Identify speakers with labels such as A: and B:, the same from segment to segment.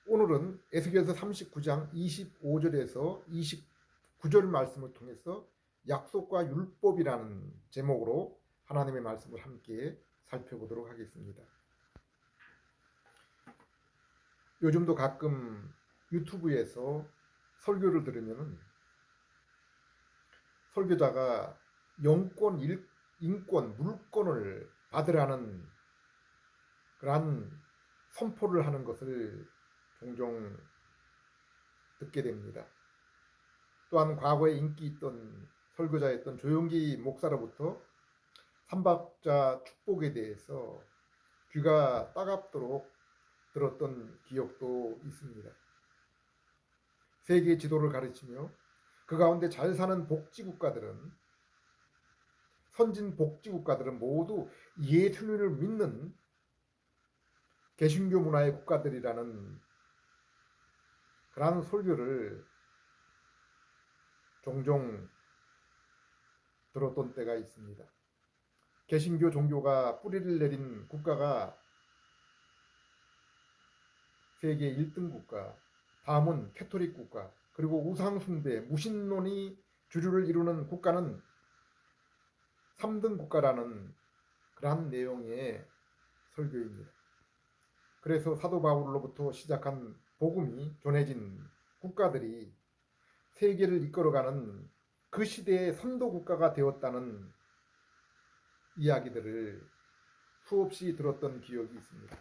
A: 오늘은 에스겔서 39장 25절에서 29절 말씀을 통해서 약속과 율법이라는 제목으로 하나님의 말씀을 함께 살펴보도록 하겠습니다. 요즘도 가끔 유튜브에서 설교를 들으면 설교자가 영권, 인권, 물권을 받으라는 그러한 선포를 하는 것을 종종 듣게 됩니다. 또한 과거에 인기 있던 설교자였던 조용기 목사로부터 삼박자 축복에 대해서 귀가 따갑도록 들었던 기억도 있습니다. 세계 지도를 가르치며 그 가운데 잘 사는 선진 복지국가들은 모두 예수님을 믿는 개신교 문화의 국가들이라는 그러한 설교를 종종 들었던 때가 있습니다. 개신교 종교가 뿌리를 내린 국가가 세계 1등 국가, 다음은 캐토릭 국가, 그리고 우상숭배, 무신론이 주류를 이루는 국가는 3등 국가라는 그러한 내용의 설교입니다. 그래서 사도 바울로부터 시작한 복음이 전해진 국가들이 세계를 이끌어가는 그 시대의 선도 국가가 되었다는 이야기들을 수없이 들었던 기억이 있습니다.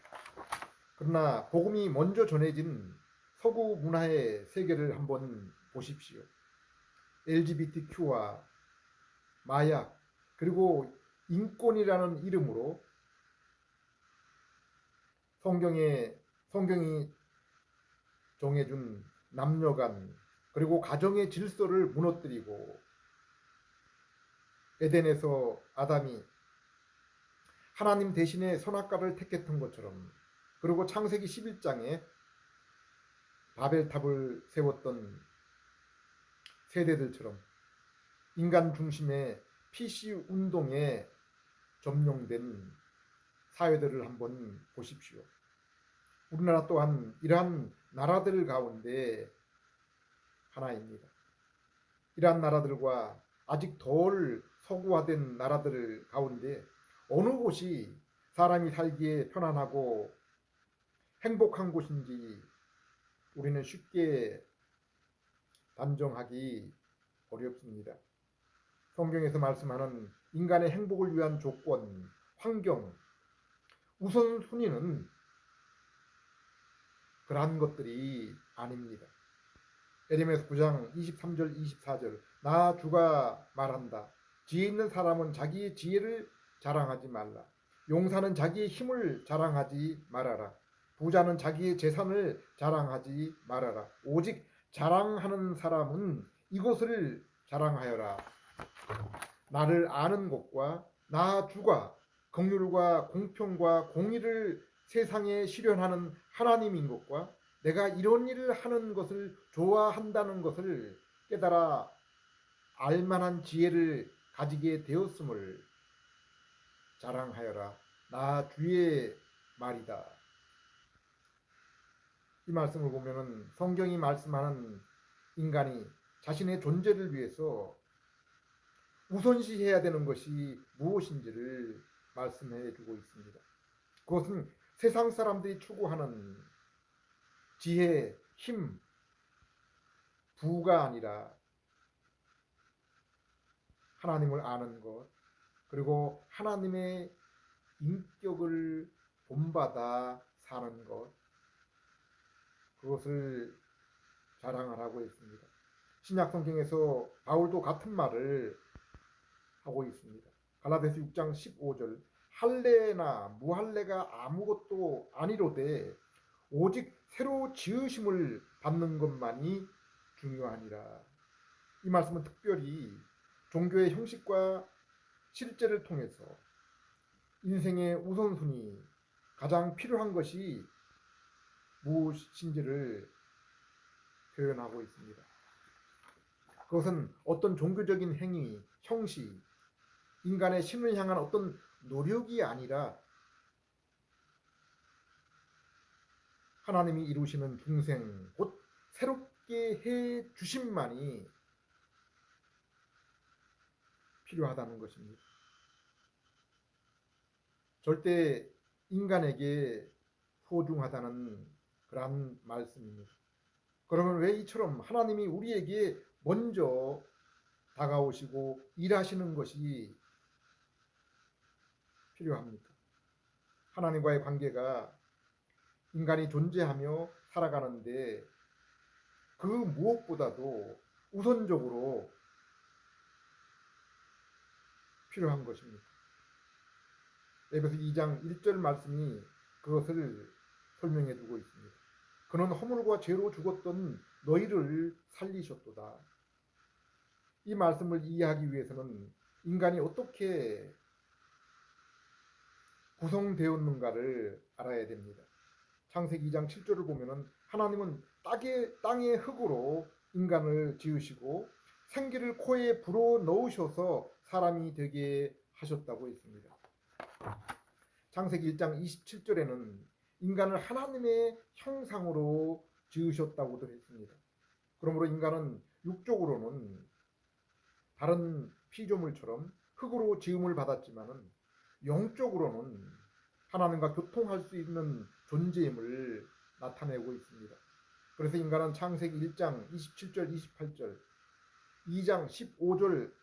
A: 그러나 복음이 먼저 전해진 서구 문화의 세계를 한번 보십시오. LGBTQ와 마약, 그리고 인권이라는 이름으로 성경이 정해준 남녀간 그리고 가정의 질서를 무너뜨리고 에덴에서 아담이 하나님 대신에 선악과를 택했던 것처럼, 그리고 창세기 11장에 바벨탑을 세웠던 세대들처럼 인간 중심의 PC 운동에 점령된 사회들을 한번 보십시오. 우리나라 또한 이러한 나라들 가운데 하나입니다. 이러한 나라들과 아직 덜 서구화된 나라들 가운데 어느 곳이 사람이 살기에 편안하고 행복한 곳인지 우리는 쉽게 단정하기 어렵습니다. 성경에서 말씀하는 인간의 행복을 위한 조건, 환경, 우선순위는 그러한 것들이 아닙니다. 에레미야 9장 23절 24절 나 주가 말한다. 지혜 있는 사람은 자기의 지혜를 자랑하지 말라. 용사는 자기의 힘을 자랑하지 말아라. 부자는 자기의 재산을 자랑하지 말아라. 오직 자랑하는 사람은 이것을 자랑하여라. 나를 아는 것과 나 주가 긍휼과 공평과 공의를 세상에 실현하는 하나님인 것과 내가 이런 일을 하는 것을 좋아한다는 것을 깨달아 알만한 지혜를 가지게 되었음을 자랑하여라. 나 주의 말이다. 이 말씀을 보면은 성경이 말씀하는 인간이 자신의 존재를 위해서 우선시해야 되는 것이 무엇인지를 말씀해 주고 있습니다. 그것은 세상 사람들이 추구하는 지혜, 힘, 부가 아니라 하나님을 아는 것, 그리고 하나님의 인격을 본받아 사는 것, 그것을 자랑을 하고 있습니다. 신약 성경에서 바울도 같은 말을 하고 있습니다. 갈라디아서 6장 15절 할례나 무할례가 아무것도 아니로되 오직 새로 지으심을 받는 것만이 중요하니라. 이 말씀은 특별히 종교의 형식과 실제를 통해서 인생의 우선순위, 가장 필요한 것이 무엇인지를 표현하고 있습니다. 그것은 어떤 종교적인 행위, 형식, 인간의 신을 향한 어떤 노력이 아니라 하나님이 이루시는 중생 곧 새롭게 해 주심만이 필요하다는 것입니다. 절대 인간에게 소중하다는 그러한 말씀입니다. 그러면 왜 이처럼 하나님이 우리에게 먼저 다가오시고 일하시는 것이 필요합니까? 하나님과의 관계가 인간이 존재하며 살아가는데 그 무엇보다도 우선적으로 필요한 것입니다. 에베소 2장 1절 말씀이 그것을 설명해 주고 있습니다. 그는 허물과 죄로 죽었던 너희를 살리셨도다. 이 말씀을 이해하기 위해서는 인간이 어떻게 구성되었는가를 알아야 됩니다. 창세기 2장 7절을 보면은 하나님은 땅의 흙으로 인간을 지으시고 생기를 코에 불어 넣으셔서 사람이 되게 하셨다고 했습니다. 창세기 1장 27절에는 인간을 하나님의 형상으로 지으셨다고도 했습니다. 그러므로 인간은 육적으로는 다른 피조물처럼 흙으로 지음을 받았지만은 영적으로는 하나님과 교통할 수 있는 존재임을 나타내고 있습니다. 그래서 인간은 창세기 1장 27절 28절 2장 15절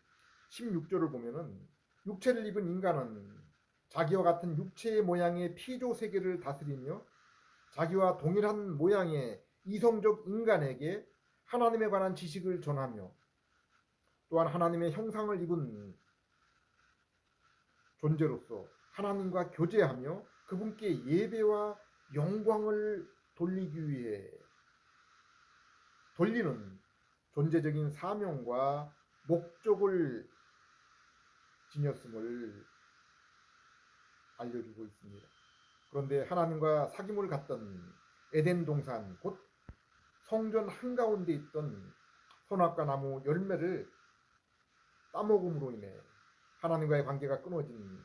A: 16절을 보면은 육체를 입은 인간은 자기와 같은 육체의 모양의 피조 세계를 다스리며 자기와 동일한 모양의 이성적 인간에게 하나님에 관한 지식을 전하며 또한 하나님의 형상을 입은 존재로서 하나님과 교제하며 그분께 예배와 영광을 돌리기 위해 돌리는 존재적인 사명과 목적을 지녔음을 알려주고 있습니다. 그런데 하나님과 사귐을 갖던 에덴 동산 곧 성전 한가운데 있던 선악과 나무 열매를 따먹음으로 인해 하나님과의 관계가 끊어진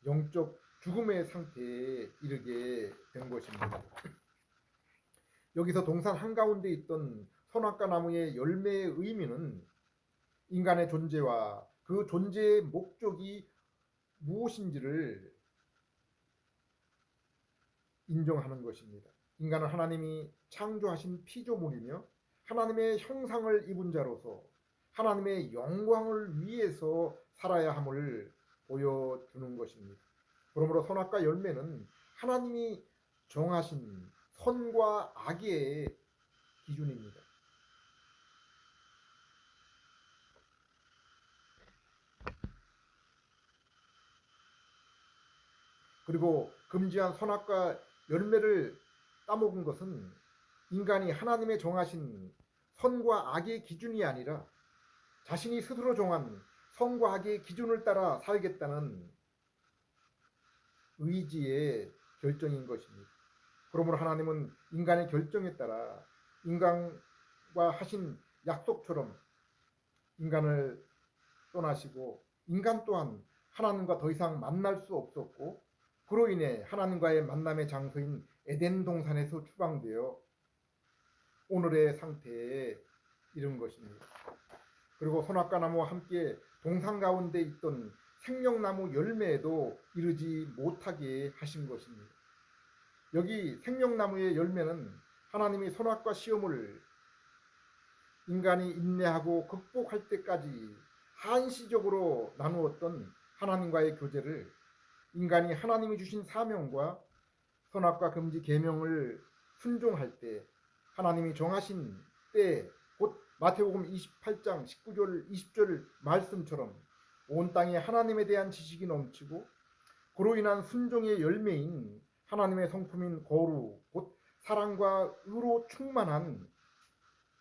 A: 영적 죽음의 상태에 이르게 된 것입니다. 여기서 동산 한가운데 있던 선악과 나무의 열매의 의미는 인간의 존재와 그 존재의 목적이 무엇인지를 인정하는 것입니다. 인간은 하나님이 창조하신 피조물이며 하나님의 형상을 입은 자로서 하나님의 영광을 위해서 살아야 함을 보여주는 것입니다. 그러므로 선악과 열매는 하나님이 정하신 선과 악의 기준입니다. 그리고 금지한 선악과 열매를 따먹은 것은 인간이 하나님의 정하신 선과 악의 기준이 아니라 자신이 스스로 정한 선과 악의 기준을 따라 살겠다는 의지의 결정인 것입니다. 그러므로 하나님은 인간의 결정에 따라 인간과 하신 약속처럼 인간을 떠나시고 인간 또한 하나님과 더 이상 만날 수 없었고 그로 인해 하나님과의 만남의 장소인 에덴 동산에서 추방되어 오늘의 상태에 이른 것입니다. 그리고 선악과 나무와 함께 동산 가운데 있던 생명나무 열매에도 이르지 못하게 하신 것입니다. 여기 생명나무의 열매는 하나님이 선악과 시험을 인간이 인내하고 극복할 때까지 한시적으로 나누었던 하나님과의 교제를 인간이 하나님이 주신 사명과 선악과 금지 계명을 순종할 때 하나님이 정하신 때 곧 마태복음 28장 19절 20절 말씀처럼 온 땅에 하나님에 대한 지식이 넘치고 그로 인한 순종의 열매인 하나님의 성품인 거룩 곧 사랑과 의로 충만한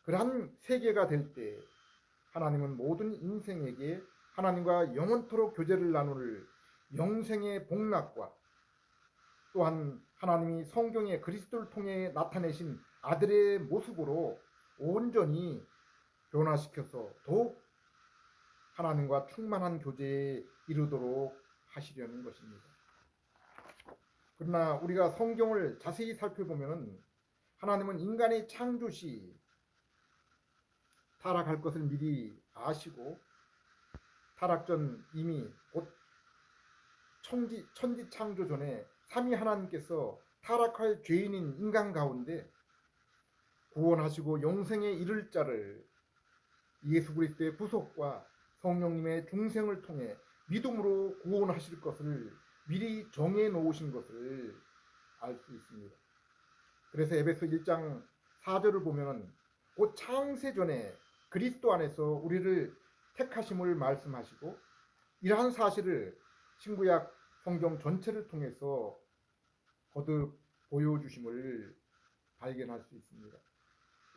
A: 그러한 세계가 될 때 하나님은 모든 인생에게 하나님과 영원토록 교제를 나눌 영생의 복락과 또한 하나님이 성경의 그리스도를 통해 나타내신 아들의 모습으로 온전히 변화시켜서 더욱 하나님과 충만한 교제에 이르도록 하시려는 것입니다. 그러나 우리가 성경을 자세히 살펴보면 하나님은 인간의 창조 시 타락할 것을 미리 아시고 타락 전 이미 곧 천지 창조 전에 삼위 하나님께서 타락할 죄인인 인간 가운데 구원하시고 영생에 이를 자를 예수 그리스도의 구속과 성령님의 중생을 통해 믿음으로 구원하실 것을 미리 정해 놓으신 것을 알 수 있습니다. 그래서 에베소 1장 4절을 보면 곧 창세 전에 그리스도 안에서 우리를 택하심을 말씀하시고 이러한 사실을 신구약 성경 전체를 통해서 거듭 보여주심을 발견할 수 있습니다.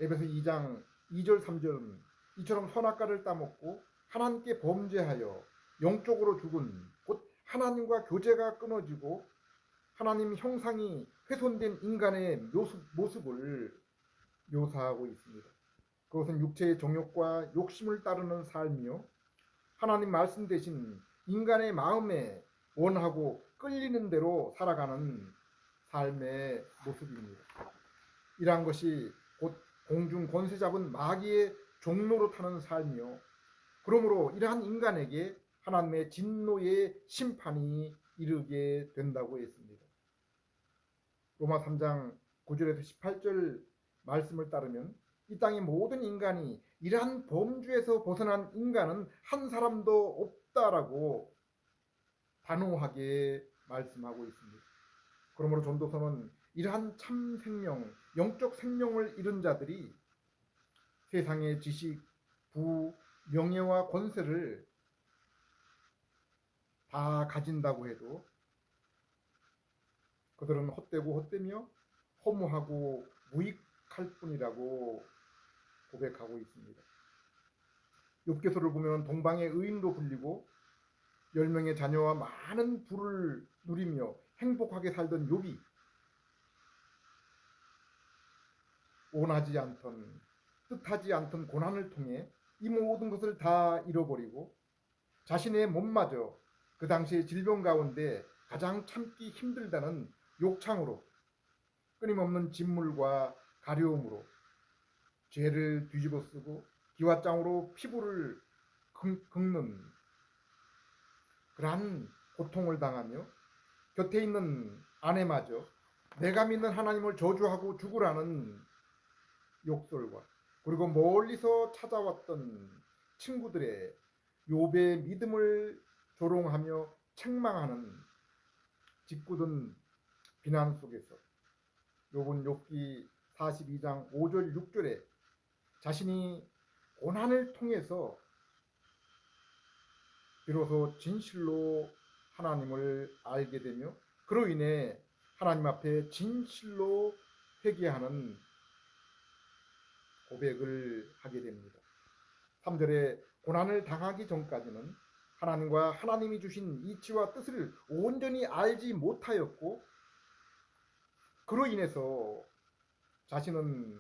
A: 에베소 2장 2절 3절은 이처럼 선악과를 따먹고 하나님께 범죄하여 영적으로 죽은 곧 하나님과 교제가 끊어지고 하나님 형상이 훼손된 인간의 모습을 묘사하고 있습니다. 그것은 육체의 정욕과 욕심을 따르는 삶이요 하나님 말씀 대신 인간의 마음에 원하고 끌리는 대로 살아가는 삶의 모습입니다. 이러한 것이 곧 공중 권세 잡은 마귀의 종로로 타는 삶이요 그러므로 이러한 인간에게 하나님의 진노의 심판이 이르게 된다고 했습니다. 로마 3장 9절에서 18절 말씀을 따르면 이 땅의 모든 인간이 이러한 범주에서 벗어난 인간은 한 사람도 없다라고 단호하게 말씀하고 있습니다. 그러므로 전도서는 이러한 참 생명, 영적 생명을 잃은 자들이 세상의 지식, 부, 명예와 권세를 다 가진다고 해도 그들은 헛되고 헛되며 허무하고 무익할 뿐이라고 고백하고 있습니다. 욥기서를 보면 동방의 의인으로 불리고 10명의 자녀와 많은 부를 누리며 행복하게 살던 욥이 원하지 않던 뜻하지 않던 고난을 통해 이 모든 것을 다 잃어버리고 자신의 몸마저 그 당시의 질병 가운데 가장 참기 힘들다는 욕창으로 끊임없는 진물과 가려움으로 죄를 뒤집어 쓰고 기와장으로 피부를 긁는 그러한 고통을 당하며 곁에 있는 아내마저 내가 믿는 하나님을 저주하고 죽으라는 욕설과 그리고 멀리서 찾아왔던 친구들의 욥의 믿음을 조롱하며 책망하는 짓궂은 비난 속에서 욥은 욥기 42장 5절 6절에 자신이 고난을 통해서 비로소 진실로 하나님을 알게 되며 그로 인해 하나님 앞에 진실로 회개하는 고백을 하게 됩니다. 3절에 고난을 당하기 전까지는 하나님과 하나님이 주신 이치와 뜻을 온전히 알지 못하였고 그로 인해서 자신은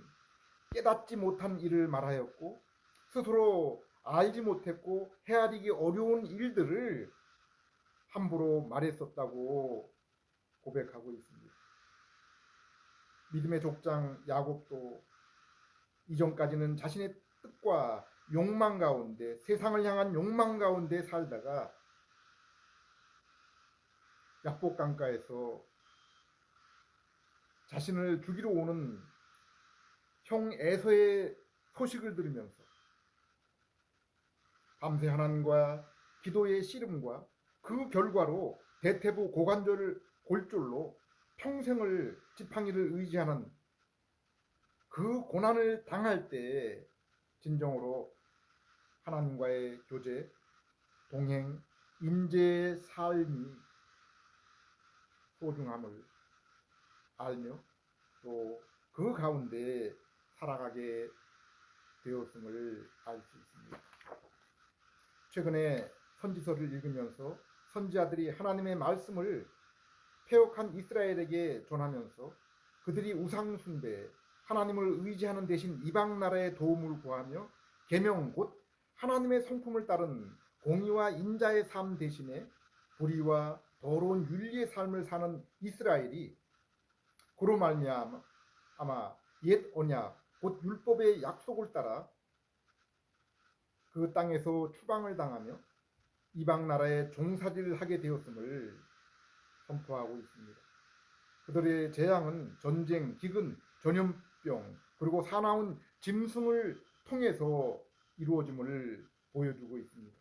A: 깨닫지 못한 일을 말하였고 스스로 알지 못했고 헤아리기 어려운 일들을 함부로 말했었다고 고백하고 있습니다. 믿음의 족장 야곱도 이전까지는 자신의 뜻과 욕망 가운데 세상을 향한 욕망 가운데 살다가 약복 강가에서 자신을 죽이러 오는 형 에서의 소식을 들으면서 밤새 하나님과 기도의 씨름과 그 결과로 대퇴부 골절로 평생을 지팡이를 의지하는 그 고난을 당할 때 진정으로 하나님과의 교제, 동행, 임재의 삶이 소중함을 알며 또 그 가운데 살아가게 되었음을 알 수 있습니다. 최근에 선지서를 읽으면서 선지자들이 하나님의 말씀을 패역한 이스라엘에게 전하면서 그들이 우상 숭배, 하나님을 의지하는 대신 이방 나라의 도움을 구하며 계명 곧 하나님의 성품을 따른 공의와 인자의 삶 대신에 불의와 더러운 윤리의 삶을 사는 이스라엘이 그로 말미암아 아마 옛 언약 곧 율법의 약속을 따라 그 땅에서 추방을 당하며 이방 나라에 종사질을 하게 되었음을 선포하고 있습니다. 그들의 재앙은 전쟁, 기근, 전염병 그리고 사나운 짐승을 통해서 이루어짐을 보여주고 있습니다.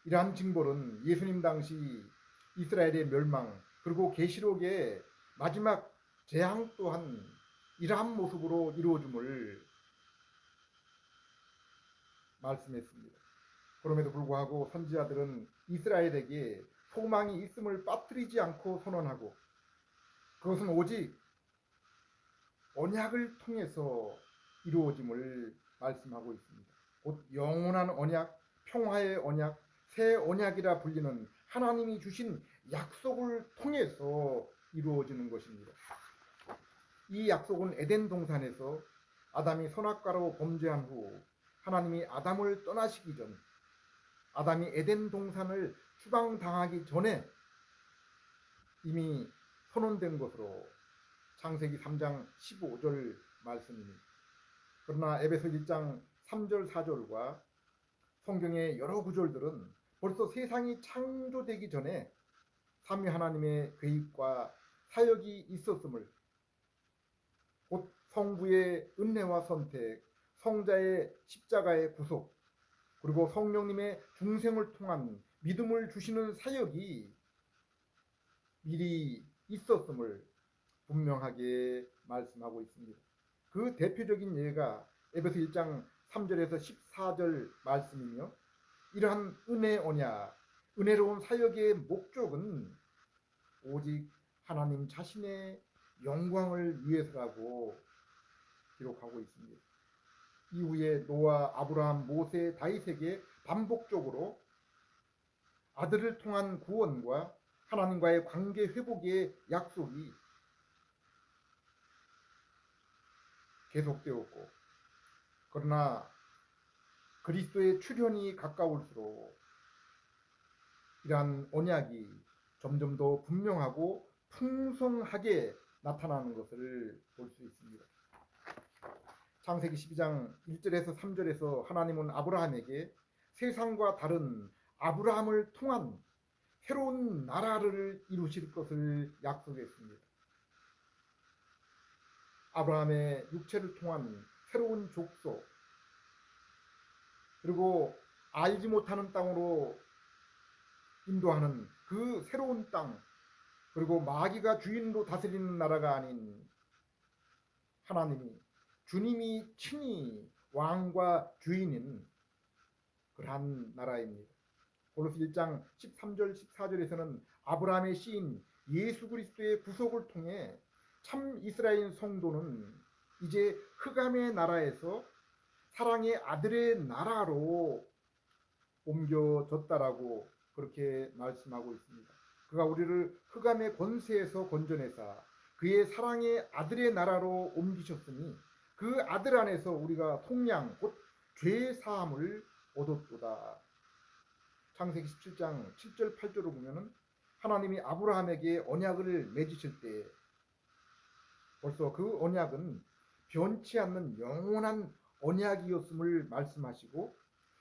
A: 이러한 징벌은 예수님 당시 이스라엘의 멸망 그리고 계시록의 마지막 재앙 또한 이러한 모습으로 이루어짐을 말씀했습니다. 그럼에도 불구하고 선지자들은 이스라엘에게 소망이 있음을 빠뜨리지 않고 선언하고 그것은 오직 언약을 통해서 이루어짐을 말씀하고 있습니다. 곧 영원한 언약, 평화의 언약, 새 언약이라 불리는 하나님이 주신 약속을 통해서 이루어지는 것입니다. 이 약속은 에덴 동산에서 아담이 선악과로 범죄한 후 하나님이 아담을 떠나시기 전 아담이 에덴 동산을 추방당하기 전에 이미 선언된 것으로 창세기 3장 15절 말씀입니다. 그러나 에베소 1장 3절 4절과 성경의 여러 구절들은 벌써 세상이 창조되기 전에 삼위 하나님의 계획과 사역이 있었음을 곧 성부의 은혜와 선택, 성자의 십자가의 구속 그리고 성령님의 중생을 통한 믿음을 주시는 사역이 미리 있었음을 분명하게 말씀하고 있습니다. 그 대표적인 예가 에베소 1장 3절에서 14절 말씀이며 이러한 은혜 언약, 은혜로운 사역의 목적은 오직 하나님 자신의 영광을 위해서라고 기록하고 있습니다. 이후에 노아, 아브라함, 모세, 다윗에게 반복적으로 아들을 통한 구원과 하나님과의 관계 회복의 약속이 계속되었고 그러나 그리스도의 출현이 가까울수록 이러한 언약이 점점 더 분명하고 풍성하게 나타나는 것을 볼 수 있습니다. 창세기 12장 1절에서 3절에서 하나님은 아브라함에게 세상과 다른 아브라함을 통한 새로운 나라를 이루실 것을 약속했습니다. 아브라함의 육체를 통한 새로운 족속 그리고 알지 못하는 땅으로 인도하는 그 새로운 땅 그리고 마귀가 주인으로 다스리는 나라가 아닌 하나님이 주님이 친히 왕과 주인인 그러한 나라입니다. 골로새 1장 13절 14절에서는 아브라함의 씨인 예수 그리스도의 구속을 통해 참 이스라엘 성도는 이제 흑암의 나라에서 사랑의 아들의 나라로 옮겨졌다라고 그렇게 말씀하고 있습니다. 그가 우리를 흑암의 권세에서 건져내사 그의 사랑의 아들의 나라로 옮기셨으니 그 아들 안에서 우리가 속량 곧 죄 사함을 얻었도다. 창세기 17장 7절 8절을 보면은 하나님이 아브라함에게 언약을 맺으실 때 벌써 그 언약은 변치 않는 영원한 언약이었음을 말씀하시고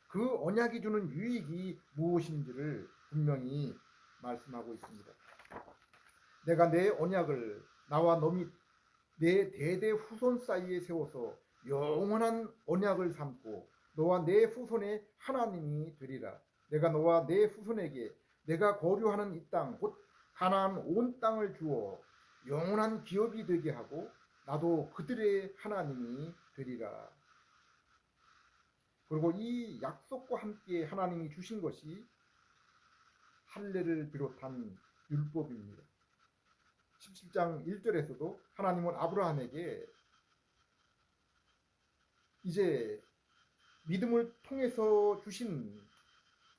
A: 그 언약이 주는 유익이 무엇인지를 분명히 말씀하고 있습니다. 내가 내 언약을 나와 너 및 내 대대 후손 사이에 세워서 영원한 언약을 삼고 너와 내 후손의 하나님이 되리라. 내가 너와 내 후손에게 내가 거류하는 이 땅 곧 가나안 온 땅을 주어 영원한 기업이 되게 하고 나도 그들의 하나님이 되리라. 그리고 이 약속과 함께 하나님이 주신 것이 할례를 비롯한 율법입니다. 17장 1절에서도 하나님은 아브라함에게 이제 믿음을 통해서 주신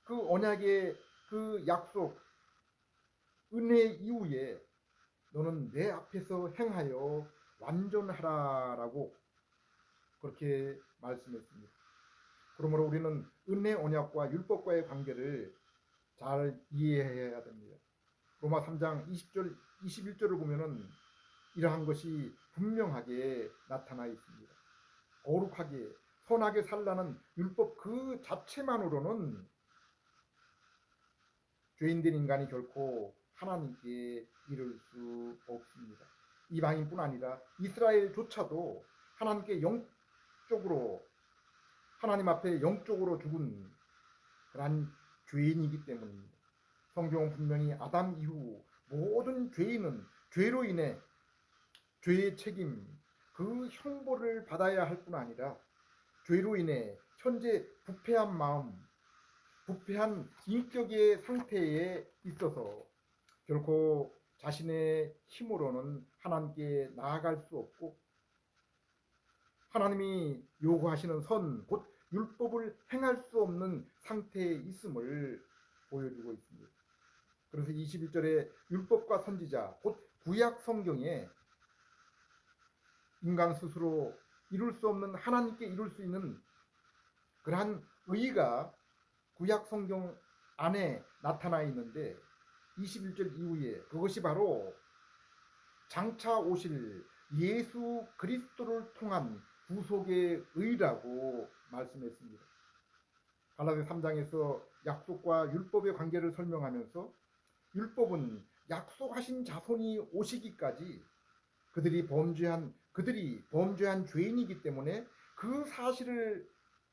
A: 그 언약의 그 약속 은혜 이후에 너는 내 앞에서 행하여 완전하라라고 그렇게 말씀했습니다. 그러므로 우리는 은혜 언약과 율법과의 관계를 잘 이해해야 됩니다. 로마 3장 20절 21절을 보면은 이러한 것이 분명하게 나타나 있습니다. 거룩하게 선하게 살라는 율법 그 자체만으로는 죄인된 인간이 결코 하나님께 이를 수 없습니다. 이방인뿐 아니라 이스라엘조차도 하나님께 영적으로 하나님 앞에 영적으로 죽은 그러한 죄인이기 때문입니다. 성경은 분명히 아담 이후 모든 죄인은 죄로 인해 죄의 책임, 그 형벌을 받아야 할 뿐 아니라 죄로 인해 현재 부패한 마음, 부패한 인격의 상태에 있어서 결코 자신의 힘으로는 하나님께 나아갈 수 없고 하나님이 요구하시는 선, 곧 율법을 행할 수 없는 상태에 있음을 보여주고 있습니다. 그래서 21절에 율법과 선지자, 곧 구약 성경에 인간 스스로 이룰 수 없는 하나님께 이룰 수 있는 그러한 의가 구약 성경 안에 나타나 있는데 21절 이후에 그것이 바로 장차 오실 예수 그리스도를 통한 구속의 의라고 말씀했습니다. 갈라디아 3장에서 약속과 율법의 관계를 설명하면서 율법은 약속하신 자손이 오시기까지 그들이 범죄한 죄인이기 때문에 그 사실을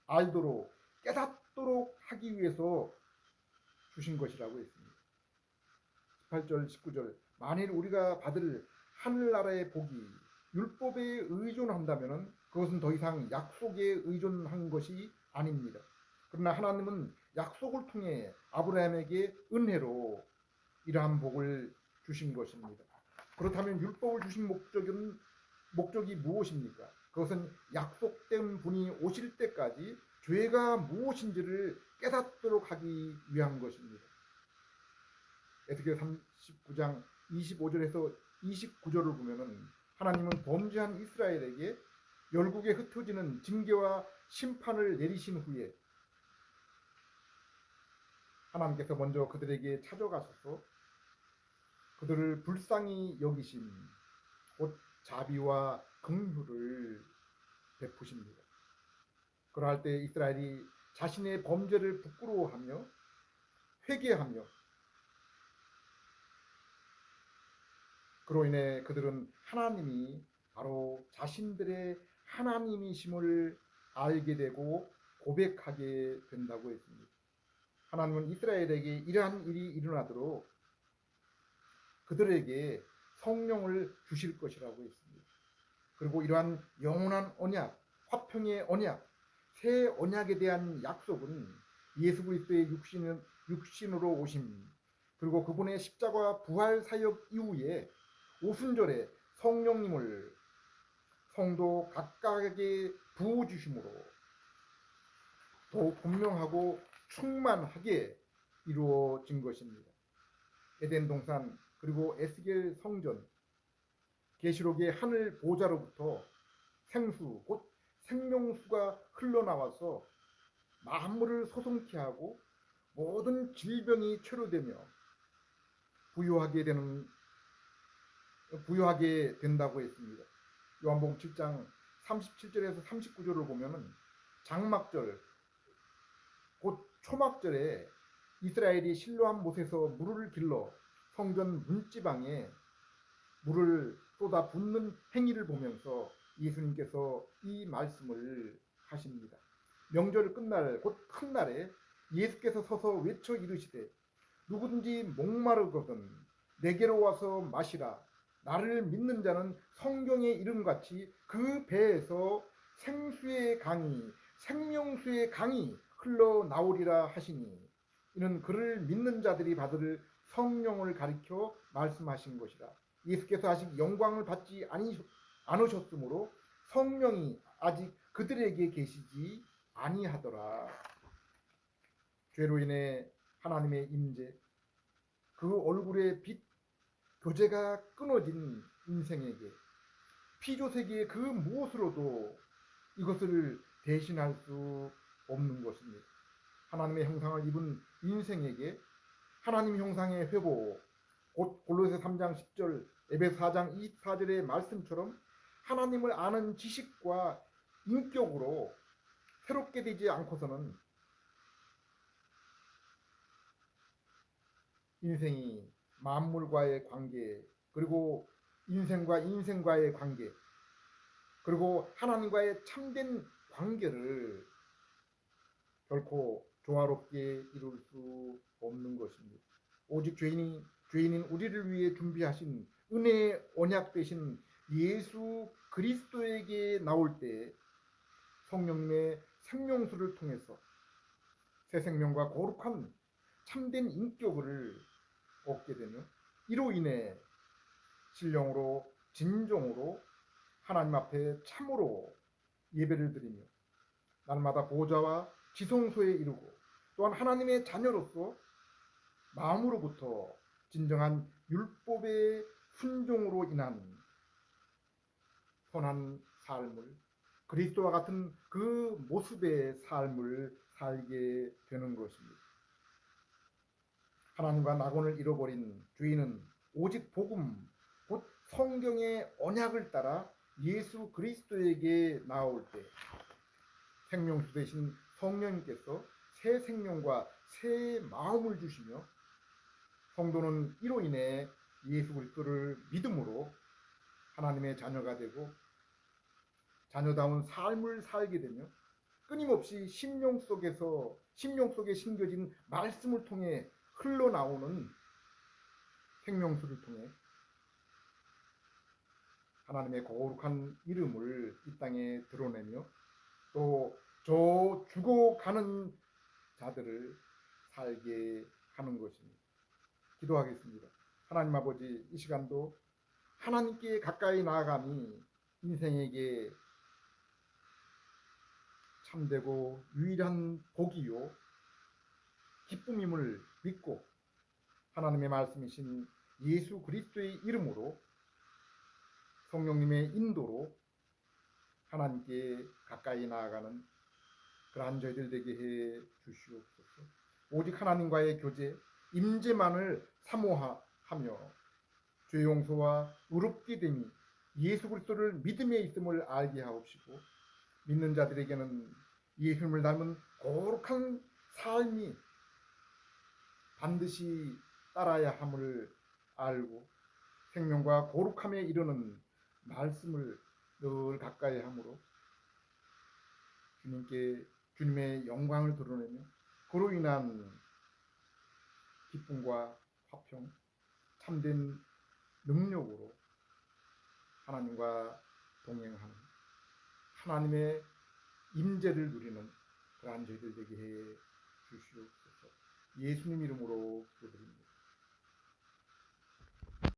A: 알도록 깨닫도록 하기 위해서 주신 것이라고 했습니다. 18절 19절 만일 우리가 받을 하늘나라의 복이 율법에 의존한다면 그것은 더 이상 약속에 의존한 것이 아닙니다. 그러나 하나님은 약속을 통해 아브라함에게 은혜로 이러한 복을 주신 것입니다. 그렇다면 율법을 주신 목적이 무엇입니까? 그것은 약속된 분이 오실 때까지 죄가 무엇인지를 깨닫도록 하기 위한 것입니다. 에스겔 39장 25절에서 29절을 보면은 하나님은 범죄한 이스라엘에게 열국에 흩어지는 징계와 심판을 내리신 후에 하나님께서 먼저 그들에게 찾아가셔서 그들을 불쌍히 여기신 곧 자비와 긍휼을 베푸십니다. 그러할 때 이스라엘이 자신의 범죄를 부끄러워하며 회개하며 그로 인해 그들은 하나님이 바로 자신들의 하나님이심을 알게 되고 고백하게 된다고 했습니다. 하나님은 이스라엘에게 이러한 일이 일어나도록 그들에게 성령을 주실 것이라고 했습니다. 그리고 이러한 영원한 언약, 화평의 언약, 새 언약에 대한 약속은 예수 그리스도의 육신으로 오심, 그리고 그분의 십자가 부활 사역 이후에 오순절에 성령님을 성도 각각에게 부어주심으로 더욱 분명하고 충만하게 이루어진 것입니다. 에덴 동산 그리고 에스겔 성전, 계시록의 하늘 보좌로부터 생수 곧 생명수가 흘러나와서 만물을 소송케 하고 모든 질병이 치료되며 부유하게 된다고 했습니다. 요한복음 7장 37절에서 39절을 보면은 장막절 곧 초막절에 이스라엘이 실로암 못에서 물을 길러 성전 문지방에 물을 쏟아 붓는 행위를 보면서 예수님께서 이 말씀을 하십니다. 명절 끝날 곧 큰 날에 예수께서 서서 외쳐 이르시되 누구든지 목마르거든 내게로 와서 마시라. 나를 믿는 자는 성경의 이름같이 그 배에서 생수의 강이 생명수의 강이 흘러나오리라 하시니 이는 그를 믿는 자들이 받을 성령을 가리켜 말씀하신 것이라. 예수께서 아직 영광을 받지 않으셨으므로 성령이 아직 그들에게 계시지 아니하더라. 죄로 인해 하나님의 임재, 그 얼굴의 빛, 교제가 끊어진 인생에게 피조세계의 그 무엇으로도 이것을 대신할 수 없는 것입니다. 하나님의 형상을 입은 인생에게 하나님 형상의 회복, 곧 골로새 3장 10절, 에베소 4장 24절의 말씀처럼 하나님을 아는 지식과 인격으로 새롭게 되지 않고서는 인생이 만물과의 관계, 그리고 인생과 인생과의 관계, 그리고 하나님과의 참된 관계를 결코 조화롭게 이룰 수 없는 것입니다. 오직 죄인인 우리를 위해 준비하신 은혜의 언약 되신 예수 그리스도에게 나올 때 성령님의 생명수를 통해서 새 생명과 거룩한 참된 인격을 얻게 되며 이로 인해 신령으로 진정으로 하나님 앞에 참으로 예배를 드리며 날마다 보좌와 지성소에 이르고 또한 하나님의 자녀로서 마음으로부터 진정한 율법의 순종으로 인한 선한 삶을, 그리스도와 같은 그 모습의 삶을 살게 되는 것입니다. 하나님과 낙원을 잃어버린 죄인은 오직 복음, 곧 성경의 언약을 따라 예수 그리스도에게 나올 때 생명수 되신 성령님께서 새 생명과 새 마음을 주시며 성도는 이로 인해 예수 그리스도를 믿음으로 하나님의 자녀가 되고 자녀다운 삶을 살게 되며 끊임없이 심령 속에 심겨진 말씀을 통해 흘러나오는 생명수를 통해 하나님의 거룩한 이름을 이 땅에 드러내며 또 저 죽어가는 자들을 살게 하는 것입니다. 기도하겠습니다. 하나님 아버지, 이 시간도 하나님께 가까이 나아감이 인생에게 참되고 유일한 복이요 기쁨임을 믿고 하나님의 말씀이신 예수 그리스도의 이름으로 성령님의 인도로 하나님께 가까이 나아가는 그러한 저희들 되게 해 주시옵소서. 오직 하나님과의 교제, 임재만을 사모하며 죄 용서와 의롭게 됨이 예수 그리스도를 믿음에 있음을 알게 하옵시고 믿는 자들에게는 예수님을 닮은 거룩한 삶이 반드시 따라야 함을 알고 생명과 거룩함에 이르는 말씀을 늘 가까이 함으로 주님의 영광을 드러내며 그로 인한 기쁨과 화평, 참된 능력으로 하나님과 동행하는 하나님의 임재를 누리는 그러한 저희들 되게 해 주시옵소서. 예수님 이름으로 기도드립니다.